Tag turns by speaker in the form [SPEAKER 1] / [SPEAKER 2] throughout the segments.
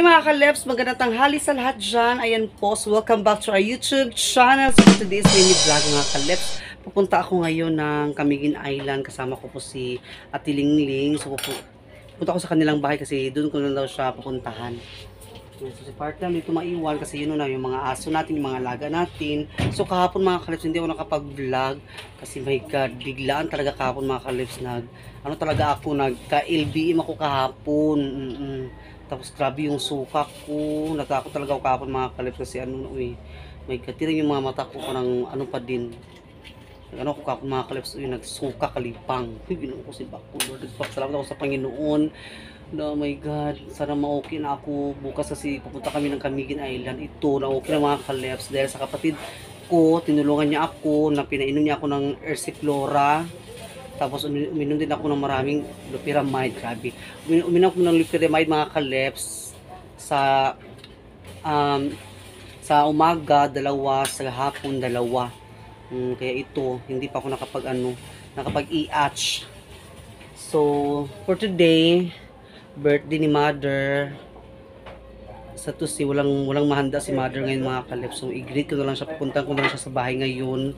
[SPEAKER 1] Hi mga ka-Leps, magandang tanghali sa lahat dyan. Ayan po, so welcome back to our YouTube channel. So today's mini vlog mga ka-Leps. Pupunta ako ngayon ng Camiguin Island. Kasama ko po si Ate Lingling. So pupunta ako sa kanilang bahay kasi doon ko na daw siya pupuntahan. So si partner dito maiwan kasi yun na yung mga aso natin, yung mga alaga natin. So kahapon mga ka-Leps, hindi ako nakapag-vlog kasi my God, biglaan talaga kahapon mga ka-Leps. Nagka-LBM ako kahapon. Tapos grabe yung suka ko. Natakot talaga ako kahapon mga ka-Leps kasi may katirin yung mga mata ko parang ano pa din. Ano ko kahapon mga ka-Leps, nagsuka kalipang. Ginoon ko si Bako. Lord, salamat ako sa Panginoon. Oh my God, sana ma-okay na ako. Bukas kasi pupunta kami ng Camiguin Island. Ito, na-okay na mga ka-Leps dahil sa kapatid ko, tinulungan niya ako, na pinainom niya ako ng Ersiflora. Tapos uminom din ako ng maraming loperamide, grabe. Uminom ako ng loperamide mga ka-Leps sa umaga, 2, sa hapon, 2. Kaya ito, hindi pa ako nakapag-i-atch. So, for today, birthday ni Mother. Sa Tuesday, walang mahanda si Mother ngayon mga ka-Leps. So, i-greet ko na lang siya, pupunta ko na lang siya sa bahay ngayon.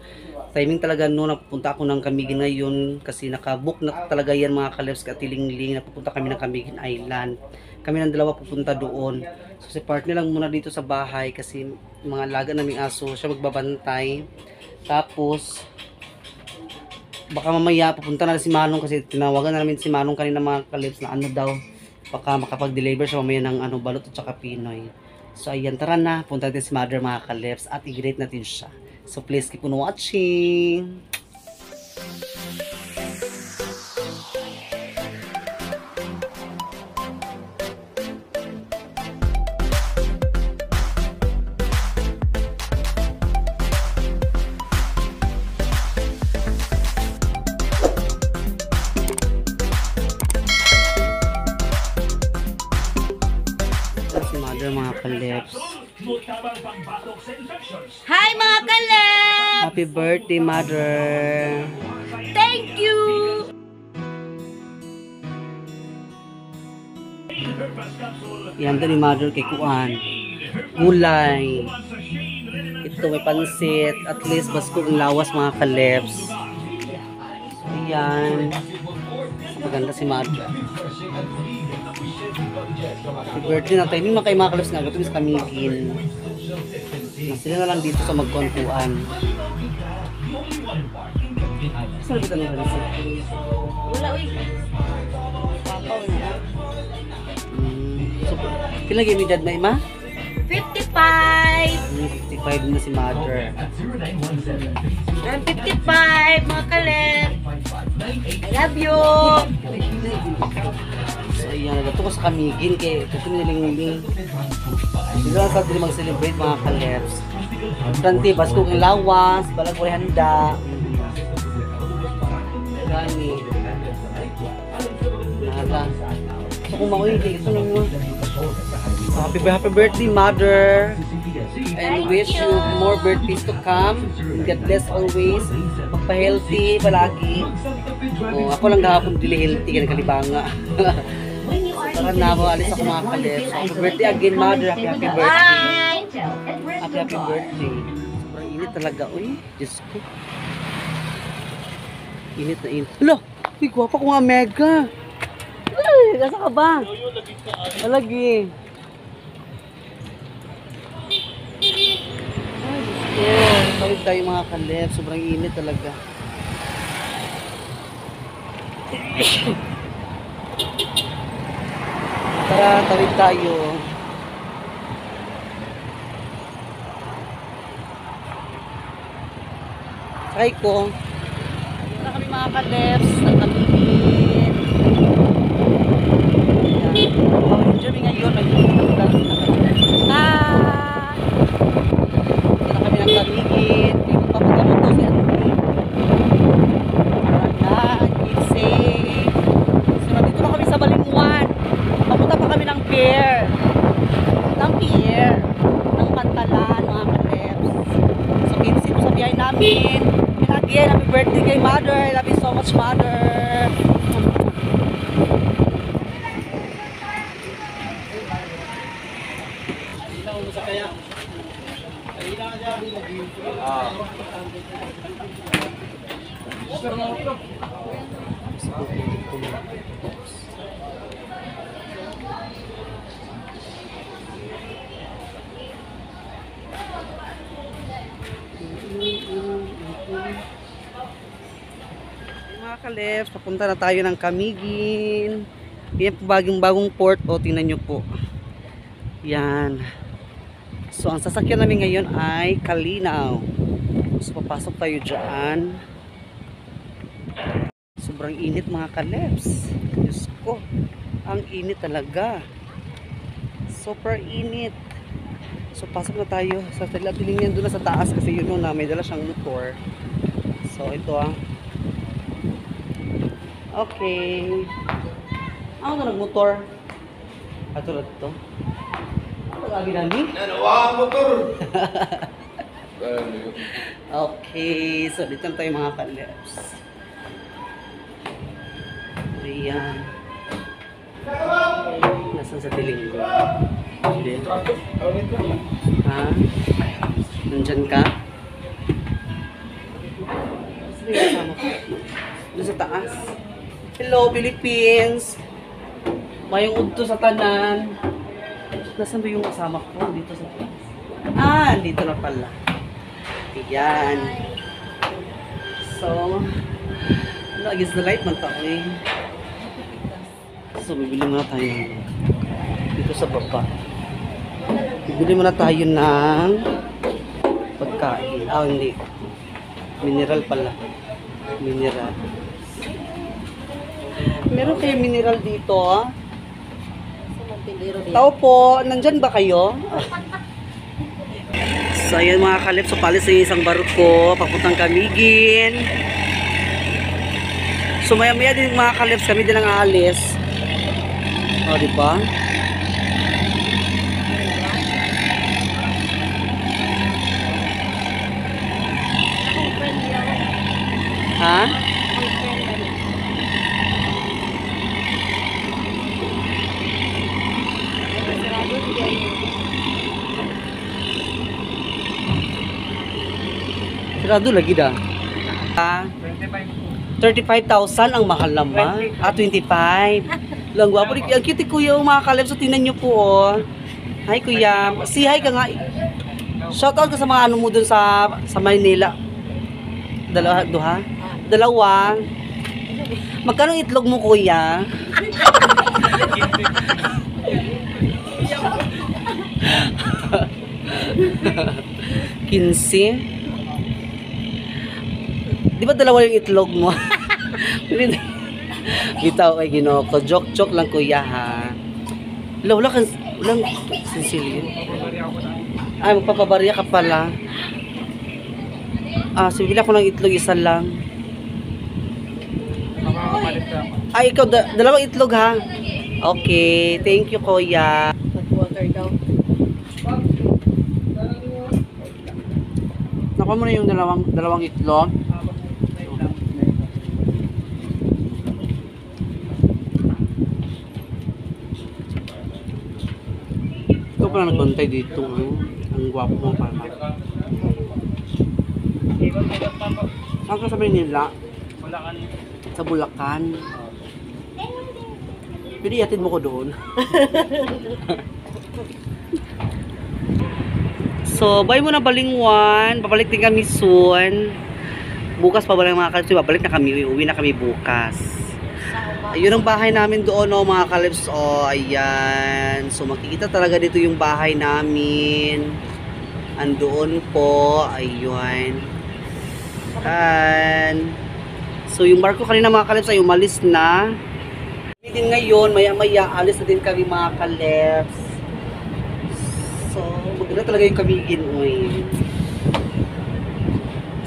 [SPEAKER 1] Timing talaga no, napupunta ako ng Camiguin ngayon kasi nakabook na talaga yan mga ka-Leps ka Ate Lingling. Napupunta kami ng Camiguin Island. Kami ng dalawa pupunta doon. So si partner lang muna dito sa bahay kasi mga alaga naming aso, siya magbabantay. Tapos baka mamaya pupunta na si Manong kasi tinawagan na namin si Manong kanina mga ka-Leps na ano daw, baka makapag-deliver siya mamaya ng balot at saka Pinoy. So ayan, tara na, punta natin si Mother mga ka-Leps at i-greet natin siya. So please keep on watching. Si Mother mga ka-Leps.
[SPEAKER 2] Hi mga ka-Leps!
[SPEAKER 1] Happy birthday, Mother!
[SPEAKER 2] Thank you!
[SPEAKER 1] Ihanda ni Mother kay Kuan. Gulay. Ito may pansit. At least basko ng lawas mga ka-Leps. So, ayan. Maganda si Mother. Happy birthday na tayo. Hindi mga kay mga ka-Leps na. Ito sa Camiguin. Sila na lang dito sa magkontuan. Saan kita nung pansit?
[SPEAKER 2] Wala, uy.
[SPEAKER 1] Papaw na. So, kailan yung edad na ima?
[SPEAKER 2] 55!
[SPEAKER 1] 55 na si Mother.
[SPEAKER 2] I'm 55 mga ka-Leps! I love you!
[SPEAKER 1] So, ayan. Nagato ko sa Camiguin kay ito niling. Dito lang sa dili mag-celebrate mga ka-Leps. Tanti, basko ng lawas, balag ko handa. Gani. Nala. So kung makuhin, ito nung happy birthday, Mother. And wish you more birthdays to come. God bless always. Magpa-healthy palagi. Ako lang gahapon dili healthy, ganang kalibanga. Tara na po, alis ako mga ka-Leps. Happy birthday again, Mother. Happy birthday. Happy birthday. Sobrang init talaga. Uy, Diyos ko. Init na init. Hala! Uy, guwapa ko nga mega. Ay, nasa ka ba? Malagi. Ay, Diyos ko. Tawid tayo mga ka-Leps. Sobrang init talaga. Tara, tawid tayo. Sakay ko. Tara kami mga ka-Leps sa Camiguin. Pag-enjoy ngayon, mag-vlog na kami. Tara kami ng Camiguin. Hindi ko papagamot ko si Andy. Tara na, keep safe. So, nandito na kami sa Balingwan. Papunta pa kami ng pier. Ng Pantalan, mga ka-Leps. So, kinsi ko sa biyahe namin. And again, happy birthday kay Mother. I love you so much, Mother. Mga kalef, papunta na tayo ng Camiguin. Yan po bagong port. O, tingnan nyo po. Yan. So, ang sasakyan namin ngayon ay Kalinaw. So, papasok tayo dyan. Sobrang init mga kalefs. Diyos ko. Ang init talaga. Super init. So, pasok na tayo. Sa tiling yan doon na sa taas kasi yun na may dala siyang motor. So, ito Okay. Ako na nagmotor. Ato na ito. Ano lagi namin?
[SPEAKER 3] Nanawa motor.
[SPEAKER 1] Okay. So, dito na tayo mga kalefs. Ayan. Nasaan sa tiling ko? Hindi. Ha? Nandyan ka? Sino yung kasama ko? Doon sa taas. Hello, Philippines! Mayong udto sa tanan. Nasaan ba yung kasama ko? Dito sa taas. Ah, dito na pala. Ayan. So, ano, against the light man tayo eh. So, bibili muna tayo dito sa baba. Bibili muna tayo ng pagkain. Ah, hindi. Mineral pala. Mineral. Meron kayo mineral dito, ah? Tao po, nandyan ba kayo? So, ayan mga kalip. So, palis yung isang barko. Papuntang Camiguin. So, maya-maya din mga kalips. Kami din ang aalis. O, diba? Ha? Sirado lagi dah. 35,000 ang mahal naman. 25. Lang gwapo rin. Ang cute kuya mga kalib. So tingnan nyo po oh. Hi kuya. Si hi ka nga. Shoutout ka sa mga ano mo dun sa Maynila. Dalawa. Magkano itlog mo kuya? $15. Di ba dalawa yung itlog mo? Bitaw kay Ginoko. Joke lang kuya ha. Wala sinsilyo. Ay, magpapabarya ka pala. Ah, sibila ko ng itlog isa lang. Ay, ikaw dalawang itlog ha. Okay, thank you kuya.
[SPEAKER 2] Water daw.
[SPEAKER 1] Nakuha mo na yung dalawang itlog. Ikaw pala nagbantay dito. Ang gwapo mo pala. Saan ka sa Maynila?
[SPEAKER 3] Bulacan.
[SPEAKER 1] Sa Bulacan. Pwede yatid mo ko doon. So, bye muna Balingwan. Babalik din kami soon. Bukas pa mga kalips. Babalik na kami. Uwi na kami bukas. Ayun ang bahay namin doon, oh, mga kalips. Oh, ayan. So, makikita talaga dito yung bahay namin. Andoon po. Ayun. And, so, yung barko kanina mga kalips ay umalis na. Din ngayon, maya-maya, alis na din kami mga kalips. So, maganda talaga yung Camiguin, oy.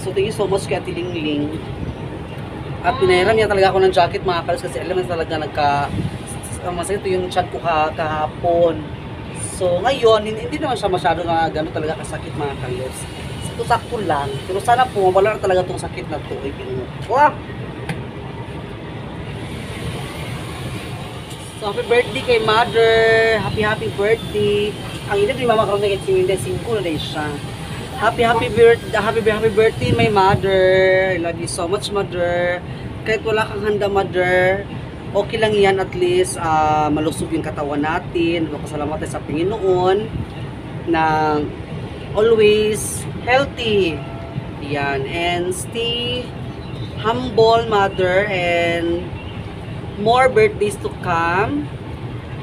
[SPEAKER 1] So, thank you so much kay Ate Lingling. At pinahiram niya talaga ako ng jacket mga kalips kasi alam na talaga masakit yung chat ko kahapon. So, ngayon, hindi naman siya masyado na gano'n talaga kasakit mga kalips. Sakto lang. Pero sana po, wala na talaga itong sakit na ito. Ay, wow! So, happy birthday kay Mother. Happy birthday. Ang ina, di mama karoon na kasi hindi, 5 na rin siya. Happy birthday, my Mother. I love you so much, Mother. Kahit wala kang handa, Mother, okay lang yan, at least malusog yung katawan natin. Magpasalamat tayo sa Panginoon na always healthy. Yan. And stay humble, Mother, and more birthdays to come.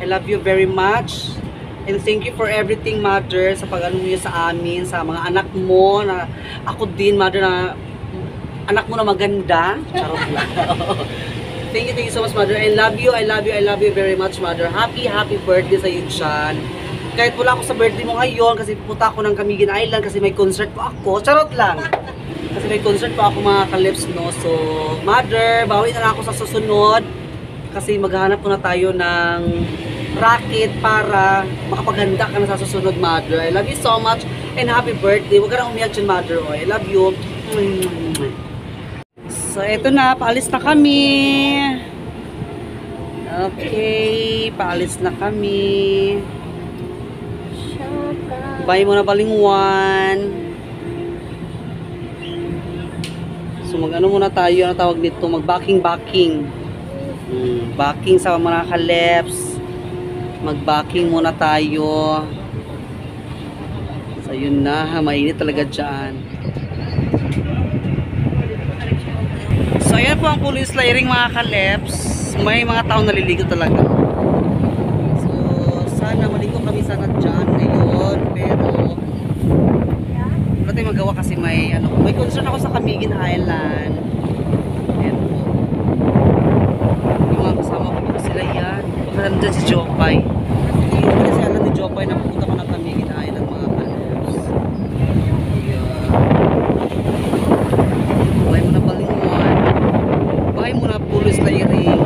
[SPEAKER 1] I love you very much. And thank you for everything, Mother, sa pag-ano niyo sa amin, sa mga anak mo, na ako din, Mother, na anak mo na maganda. Charot lang. Thank you so much, Mother. I love you very much, Mother. Happy birthday sa iyo dyan. Kahit wala ako sa birthday mo ngayon, kasi pupunta ako ng Camiguin Island, kasi may concert po ako. Charot lang. Kasi may concert po ako, mga kalips, no. So, Mother, bawi na lang ako sa susunod. Kasi maghahanap po na tayo ng racket para makapaghanda ka na sa susunod, Mother. I love you so much and happy birthday. Huwag ka na umiyak dyan, Mother. Oh, I love you. So, eto na. Paalis na kami. Okay. Paalis na kami. Bye muna, Balingwan. So, mag-ano muna tayo. Ano tawag nito? Mag-backing. Backing sa mga kaleps. Mag-backing muna tayo. So, yun na. Mainit talaga dyan. So, ayan po ang police layering, mga kaleps. May mga taong naliligo talaga. So, sana maligo kami sana dyan ngayon. Pero, wala tayong magawa kasi may concern ako sa Camiguin Island. Ayan po. Yung mga kasama ko dito sila yan. Baka nandun si Jopay. Hindi kasi alam ni Jopay na pupunta ko ng Camiguin Island, mga kaleps. Ayan. Bye mo na, Balingwan. Bye mo na, police layering.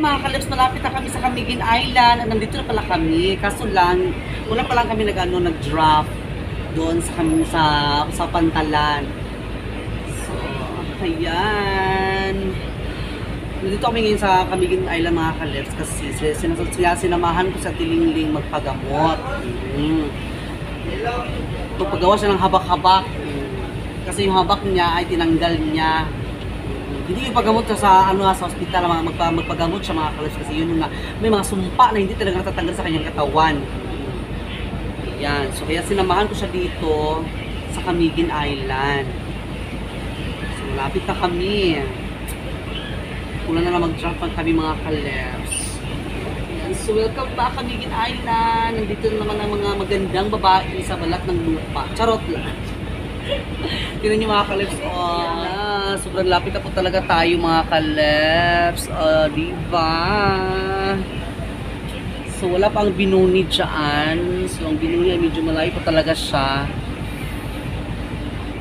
[SPEAKER 1] Mga kalips, malapit na kami sa Camiguin Island. Nandito na pala kami. Kaso lang, una pa lang kami nag-draft doon sa Pantalan. So, ayan. Nandito kami ngayon sa Camiguin Island, mga kalips, kasi sinamahan ko sa Tilingling magpagamot. Pagpagawa siya ng habak-habak. Kasi yung habak niya ay tinanggal niya. Hindi yung paggamot sa sa ospital, magpagamot siya, mga kalips, kasi yun nga may mga sumpa na hindi talaga natatanggal sa kanyang katawan. Yan. So kaya sinamahan ko siya dito sa Camiguin Island. So malapit na kami. Kulang na lang mag-drop kami, mga kalips. Yan. So welcome back, Camiguin Island. Nandito naman ang mga magandang babae sa balat ng lupa. Charot lang. Tignan niyo, mga kalips. Oh, sobrang lapit na po talaga tayo, mga kalips. Diba? So, wala pa ang Binuni dyan. So, ang Binuni ay medyo malayo pa talaga siya.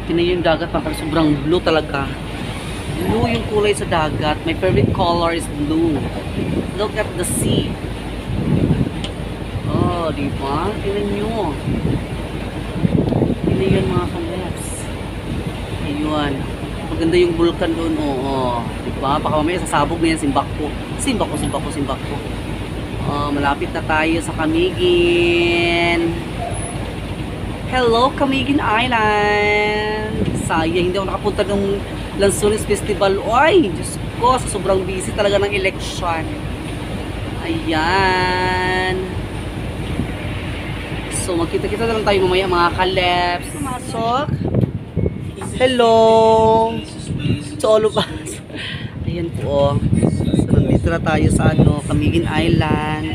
[SPEAKER 1] Tignan niyo yung dagat, mga kalips. Sobrang blue talaga. Blue yung kulay sa dagat. My favorite color is blue. Look at the sea. Oh, diba? Tignan niyo. Tignan yun, mga kalips. Ayun. Maganda yung vulkan doon. Oo. Diba? Baka mamaya sasabog na yan. Simbak ko. Malapit na tayo sa Camiguin. Hello, Camiguin Island. Sayang, hindi ako nakapunta ng Lanzones Festival. Oy, Diyos ko, sa sobrang busy talaga ng election. Ayan. So, magkita-kita na lang tayo mamaya, mga kaleps. Pumasok. Hello. So, all of us. Ayan po. So, nandito na tayo sa Camiguin Island.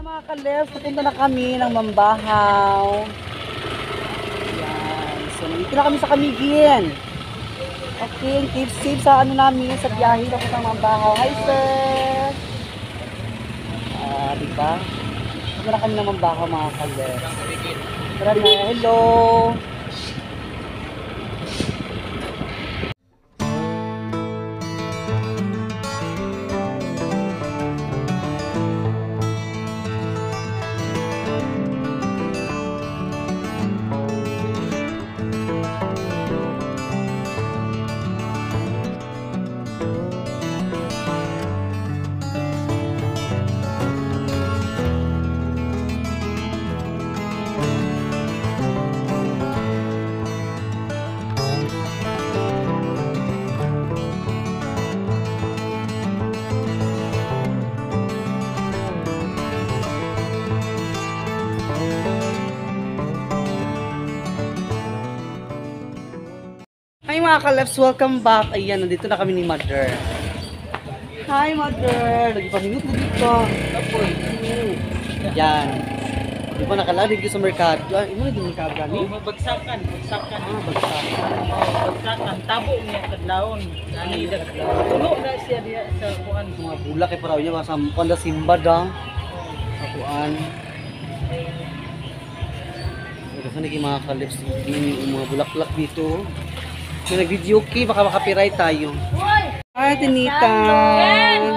[SPEAKER 1] Mga kaleps, papunta na kami ng Mambahaw. Yan. dito na kami sa Camiguin. Okay, keep safe sa ano namin, sa biyahe na sa mga bahaw. Hi, sir! Diba? Dito na kami naman bahaw, mga kalers. Tara na, hello! Hi mga kalefs, welcome back. Ayan, nandito na kami ni Mother. Hi Mother! Lagi pa minute na dito. Apoy. Ayan. Di ba nakalagay dito sa merkado? Imo na din merkado gani?
[SPEAKER 3] Bagsakan.
[SPEAKER 1] Bagsakan.
[SPEAKER 3] Bagsakan. Tabo niya kadlawon. Tulo na siya diya sa kuan.
[SPEAKER 1] Mga bulak kay paraw niya sa panda simba da. Sa kuan. Ito sa naging mga kalefs, yung mga bulak-bulak dito. Kung nag-video okay, baka makapiright tayo. Hi, Tinita!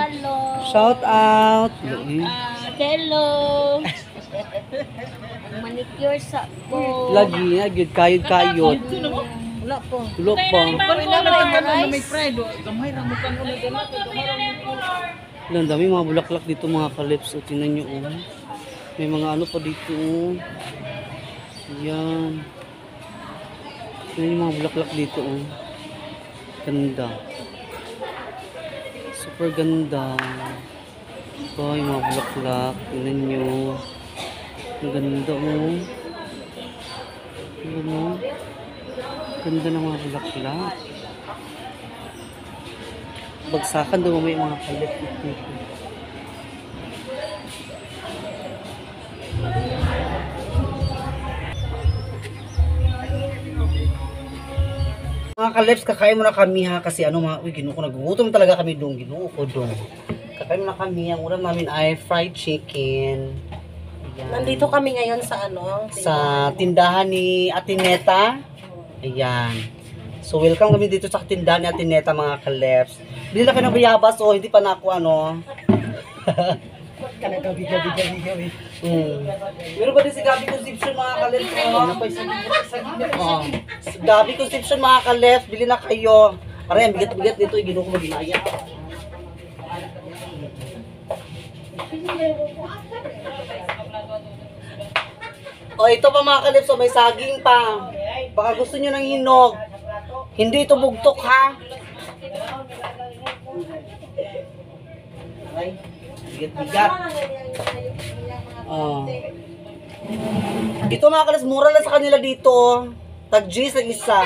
[SPEAKER 2] Hello.
[SPEAKER 1] Shout out!
[SPEAKER 2] Hello. Manicure sa ko.
[SPEAKER 1] Lagi, kayod.
[SPEAKER 3] Wala po.
[SPEAKER 1] Tulog pa.
[SPEAKER 3] Na may pride. Gamay ra mo kan ulit ganat.
[SPEAKER 1] Ang dami mga bulaklak dito mga kalips. O, tingnan nyo. Oh. May mga ano pa dito. Oh. Yan. Tingnan yung mga bulaklak dito. Oh. Ganda. Super ganda. Ito yung mga bulaklak. Tingnan nyo. Ang ganda. Oh. Tingnan mo. Ganda ng mga bulaklak. Bagsakan daw may mga kalit dito. Mga kalips, kakain muna kami ha kasi ano mga, uy, ginuko, nagugutom talaga kami doon, ginuko doon. Kakain muna kami, ang ulam namin ay fried chicken. Ayan.
[SPEAKER 2] Nandito kami ngayon sa ano?
[SPEAKER 1] Sa tindahan ni Ate Neta. Ayan. So welcome kami dito sa tindahan ni Ate Neta mga kalips. Bili na kayo ng bayabas, so hindi pa na ako ano. Gabi. Meron ba din si Gabi Conception mga kalips? Oh. Gabi Conception mga kalips, bili na kayo. Para yan, bigat-bigat dito, ginuko mo ginaya. O ito pa mga kalips, may saging pa. Baka gusto nyo ng hinog. Hindi ito bugtok ha. Ay, bigat-bigat. Oh. Ito mga kalips, mura lang sa kanila dito. Tag-G's ang isa.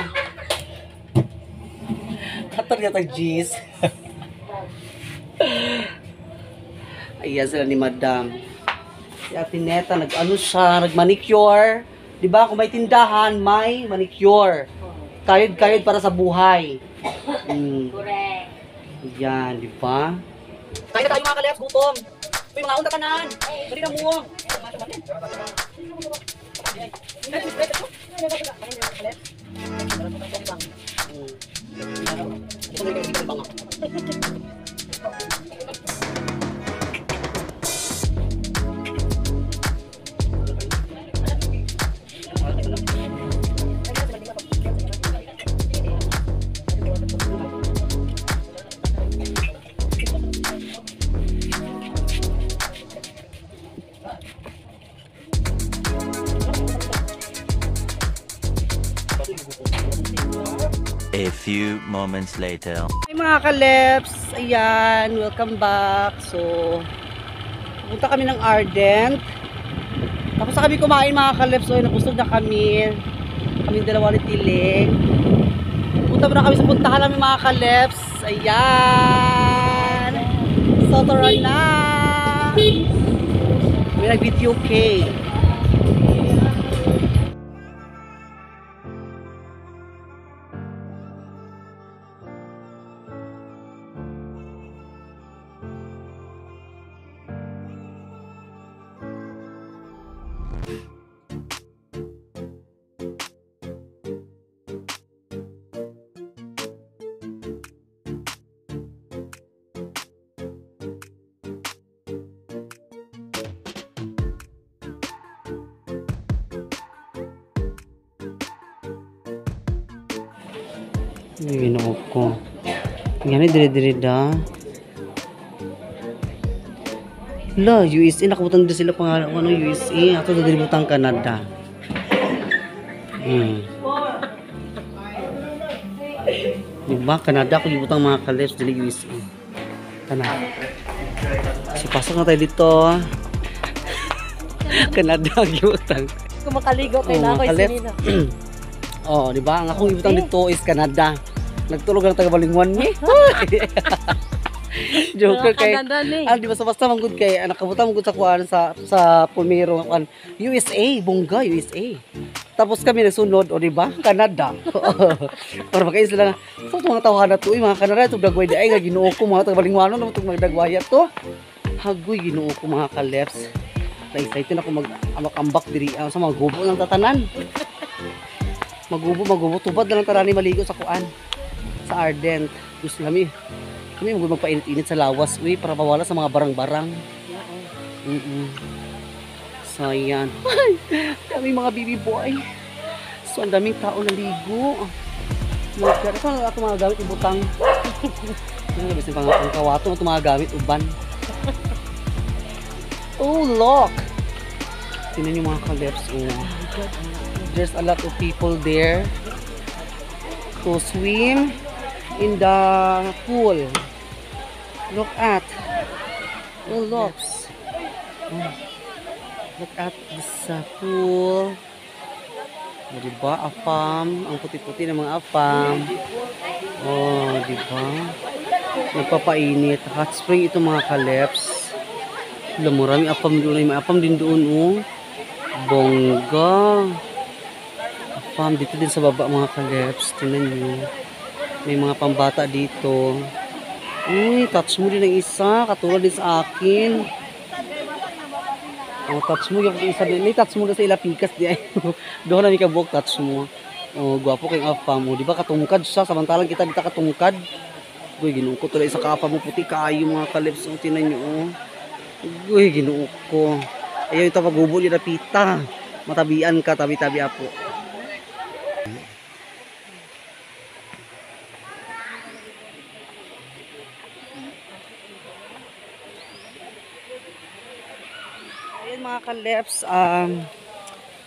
[SPEAKER 1] Katar niya tag-G's. Ayan sila ni Madam. Si Ate Neta, nag-ano siya, nag-manicure. Diba, kung may tindahan, may manicure. Kayod-kayod para sa buhay.
[SPEAKER 2] Correct.
[SPEAKER 1] Ayan, diba? Kaya na tayo mga kalips, gutom. Uy, mga unta kanan. Dali na mo.
[SPEAKER 4] A few moments later.
[SPEAKER 1] Hey mga kaleps, ayan, welcome back. So, pupunta kami ng Ardent. Tapos na kami kumain mga kaleps, so nabusog na kami. Kaming dalawa ni Tiling. Pupunta muna kami sa puntahan namin mga kaleps. Ayan. So, tara na. May nag-video K. Ginoo ko. Yan ay dire-dire da. La, USA. Nakabutan din sila pangalan ko ng USA. Ato na dinibutang Canada. Diba? Canada ako gibutang mga kalibs dili USA. Tana. So, pasok na tayo dito. Canada gibutang.
[SPEAKER 2] Kung makaligo kayo na ako,
[SPEAKER 1] Kalip.
[SPEAKER 2] isinina.
[SPEAKER 1] Oh, di ba? Ang akong ibutang dito is Canada. Nagtulog ang taga-Balingwan ni. Joker kay.
[SPEAKER 2] Canada ni.
[SPEAKER 1] Di ba basta manggod kay nakabutang manggod sa kuan sa Pumero kuan USA, bongga USA. Tapos kami nagsunod, o di ba? Canada. Para makain sila nga, so mga tawahan na to, mga Canada, itong dagway di ay nga Ginoo ko, mga taga-Balingwano na itong mga dagwaya to. Hagoy Ginoo ko mga kaleps. Na-excited ako mag-ambak diri sa mga gubo ng tatanan. Magubo, tubad na lang tarani maligo sa kuan. Sa Ardent. Gusto kami magpainit-init sa lawas, para mawala sa mga barang-barang. So, ayan. Kami mga baby boy. So, ang daming tao naligo. Ito ang mga gamit ibutang. Ito ang kawato, ito mga gamit uban. Oh, look! Tingnan yung mga kalips. Oh. There's a lot of people there to swim in the pool. Look at. Oh, looks. Oh. Look at this pool. Oh, diba? Afam. Ang puti-puti ng mga afam. Oh, diba? Nagpapainit. Hot spring ito mga kalips. Marami apam doon. May apam din doon, oh. Bongga. Apam dito din sa baba, mga kaleps. Tingnan nyo. May mga pambata dito. Uy, touch mo din ang isa. Katulad din sa akin. Oh, touch mo yung isa din. May touch mo na sa ilapikas di ay. Doon na may kabuk touch mo. Oh, gwapo kayong apam mo. Di ba katungkad siya? Samantalang kita katungkad. Uy, ginuko tuloy isa ka apam mo. Puti kayo, mga kaleps. Oh, tingnan nyo, oh. Uy, Ginoo ko. Ayaw ito pag-ubol yung napita. Matabian ka, tabi-tabi apo. Ayan mga kaleps,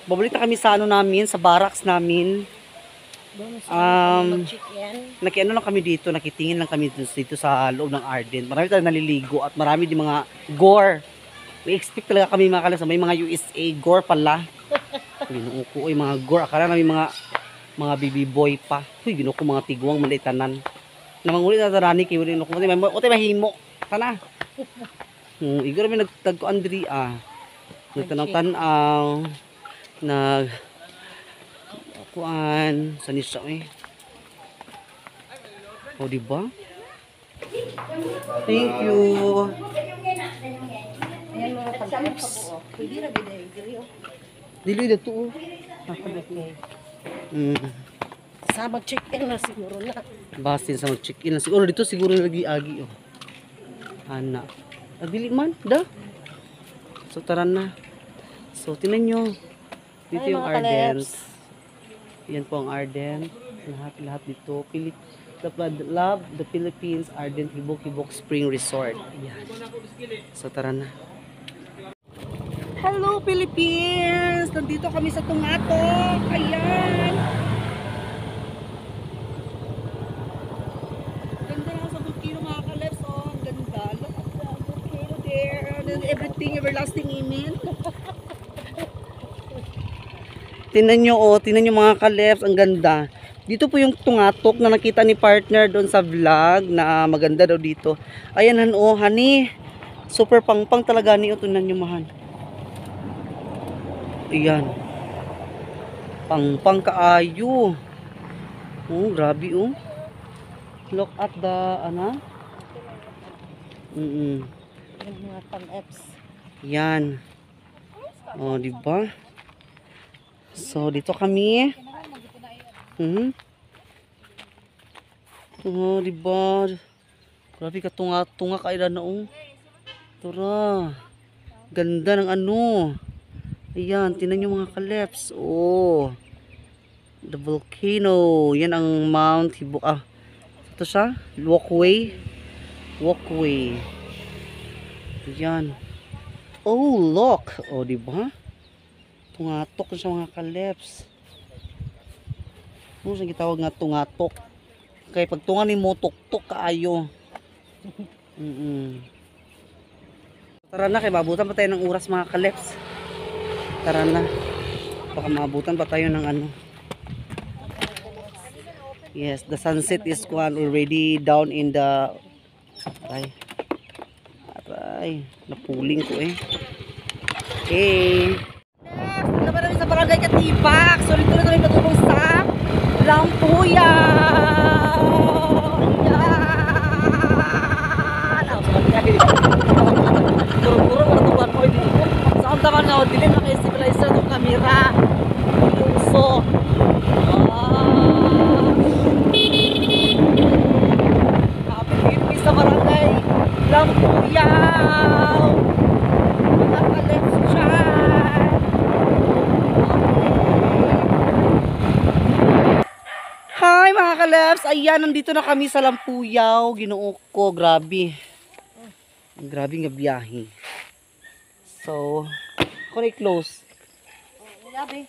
[SPEAKER 1] babalik na kami sa ano namin, sa barracks namin. Nakiano lang kami dito, nakitingin lang kami dito sa loob ng Ardent. Marami tayong naliligo at marami din mga gore. May expect talaga kami mga kalas, may mga USA gore pala. Ginoo ko, mga gore. Akala namin mga baby boy pa. Uy, ginoo ko mga tiguang malitanan. Namangulit na tarani kayo rin ako. Ote mahimo. Tana. Igor may nagtagko Andri Nagtanaw-tanaw. Kuan sa nisa Oh, diba? Thank you.
[SPEAKER 2] Ayan mga pag-tips. Pwede na gina-igri.
[SPEAKER 1] Dili na to.
[SPEAKER 2] Sa mag-check-in na siguro na.
[SPEAKER 1] Basin sa mag-check-in na siguro. Dito siguro lagi-agi. Oh. Ana. Dili man. Da. So, tara na. So, tinan nyo. Dito yung Ardent. Yan po ang Ardent. Lahat dito. Love the Philippines Ardent Hibok-Hibok Spring Resort. Yan. So, tara na. Hello, Philippines! Nandito kami sa Tumatok. Ayan. Ganda lang sa volcano, mga kaleps. Oh, ang ganda. Look at the volcano there. And everything, everlasting amen. Tingnan nyo, oh. Tingnan nyo mga kaleps. Ang ganda. Dito po yung Tungatok na nakita ni partner doon sa vlog na maganda daw dito. Ayan, oh, honey. Super pang-pang talaga niyo. Tingnan nyo, mahan. Ayan. Pang-pang kaayo. Oh, grabe, oh. Look at the,
[SPEAKER 2] Yung mga pang-apps.
[SPEAKER 1] Yan. Oh, diba? So, dito kami. Oh, diba? Grabe ka, tunga kaila na, oh. Tara. Ganda ng ano. Ayan, tinan nyo mga kaleps. Oh. The volcano. Yan ang Mount Hibok. Ito siya. Walkway. Walkway. Yan. Oh, look. Oh, diba? Tungatok siya mga kaleps. Ano siya gitawag nga tungatok? Kaya pag tunga ni mo, tuktok kaayo. Tara na, kaya mabutan pa tayo ng oras mga kaleps. Tara na. Baka mabutan pa tayo ng ano. Yes, the sunset is already down in the... Aray, napuling ko eh. Okay. Yes, naman namin sa barangay Katibak. So, dito na kami matulong sa Lampuyan. Yan! Puro-puro mga tuban mo. Saan taman nga, dilim na kayo stabilizer ng kamera. Puso. Kapit-kapit sa barangay Lampuyaw. Mga kaleps dyan. Hi mga kaleps. Ayan, nandito na kami sa Lampuyaw. Ginoo ko, grabe. Grabe nga biyahe. So, ako na i-close.
[SPEAKER 2] Yabi.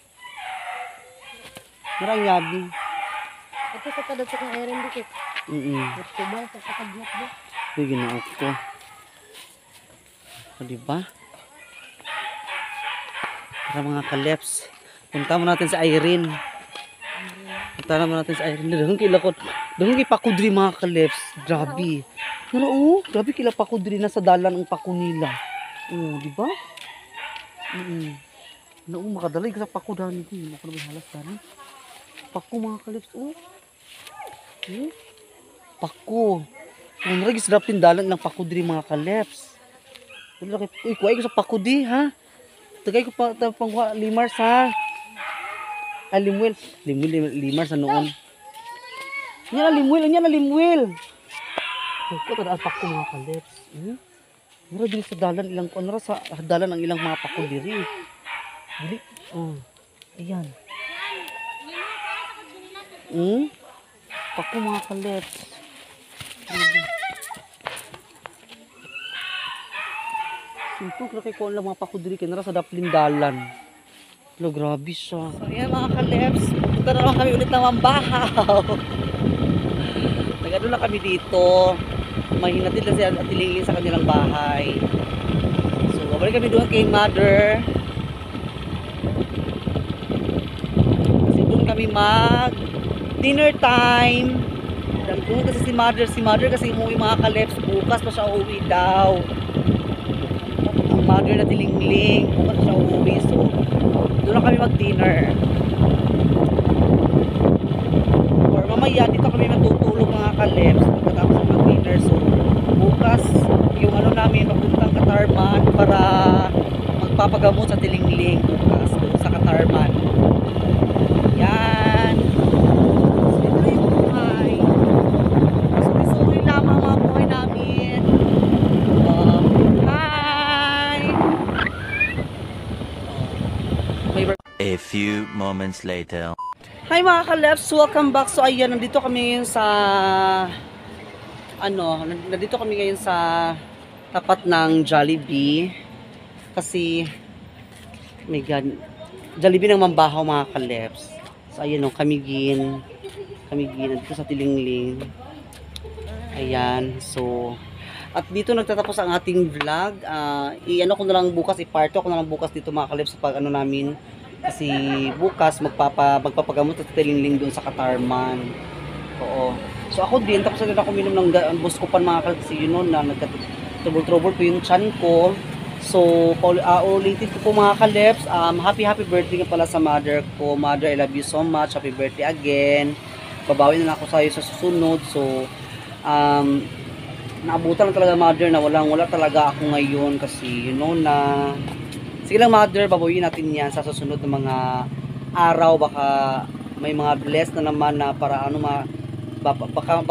[SPEAKER 1] Marang yabi.
[SPEAKER 2] Ito sa kadagsak ng iron dikit. Ito ba? Sa kadagsak ba?
[SPEAKER 1] Uy, ginoo ko. O, diba? Tara mga kaleps. Punta mo natin sa Irene. Punta mo natin sa Irene. Dagang kilakot. Dagang kipakudri mga kaleps. Grabe. Pero grabe kila pakudri na sa dalan ang pako nila. Diba? Makadalay ka sa pako dani ko. Ako na may halas dani. Pako mga kaleps. Pako. Kung nagis rapin dalan ng pako diri mga kaleps. Uy, kuhay ko sa pako di ha. Tagay ko pa pangwa limar sa limwil. Limar sa noon. Nya na limwil. Ko tada pako mga kaleps. Mura dili sa dalan ilang konra sa dalan ang ilang mga pako diri. Dili. Ayan. Pako mga kaleps. Simple kaya kay ko lang mga pako diri kinara sa daplin dalan. Lo grabe siya. So ayan mga kaleps, punta na lang kami ulit ng Mambahaw. Nagano lang kami dito. Mahinatid lang siya at tilingin sa kanilang bahay. So babalik kami doon kay mother. Kasi doon kami mag dinner time. Doon kasi si mother kasi umuwi mga kaleps. Bukas pa siya uuwi daw. Ang mother na tilingling. Bukas siya uuwi. So doon lang kami mag-dinner. Or mamaya dito kami matutulog mga kaleps pagkatapos ng mag-dinner. So bukas yung ano namin mapuntang Katarman para magpapagamot sa tilingling bukas doon sa Katarman. Yan. So ito yung buhay. Sorry lamang mga buhay namin. Hi!
[SPEAKER 4] A few moments later.
[SPEAKER 1] Hi mga kaleps, welcome back. So ayan, nandito kami ngayon sa nandito kami ngayon sa tapat ng Jollibee kasi my God, Jollibee ng Mambahaw mga kaleps. So ayan kami nandito sa Tilingling. Ayan, so at dito nagtatapos ang ating vlog. I-ano ko na lang bukas, i-part ko na lang bukas dito mga kaleps pag ano namin. Kasi bukas magpapagamot at tilingling doon sa Katarman. Oo. So ako din, tapos na ako minom ng Buscopan mga kaleps kasi yun na nagka-trouble po yung chan ko. So ulitin ko po mga kaleps, happy birthday nga pala sa mother ko. Mother, I love you so much. Happy birthday again. Babawi na ako sa iyo sa susunod. So naabutan na talaga mother na wala talaga ako ngayon kasi na sige lang mother, babawiin natin yan sa susunod ng mga araw. Baka may mga bless na naman na para baka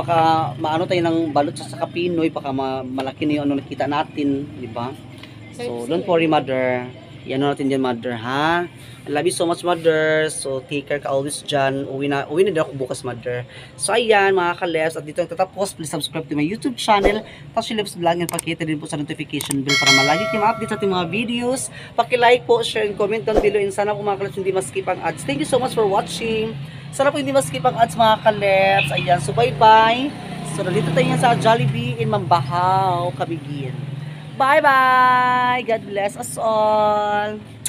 [SPEAKER 1] maano tayo ng balot sa Pinoy, baka malaki na yung nakita natin, di ba? So don't worry mother. Yan natin yan, mother, ha? I love you so much, mother. So, take care ka always dyan. Uwi na din ako bukas, mother. So, ayan, mga kalebs. At dito ang tatapos. Please subscribe to my YouTube channel. Tapos yung Lebs Vlog and pakita din po sa notification bell para malagi kayo ma-update sa ating mga videos. Paki-like po, share, and comment down below. And sana po mga kalebs hindi ma-skip ang ads. Thank you so much for watching. Sana po hindi ma-skip ang ads, mga kalebs. Ayan, so bye-bye. So, nandito tayo sa Jollibee in Mambahaw, Camiguin. Bye-bye! God bless us all!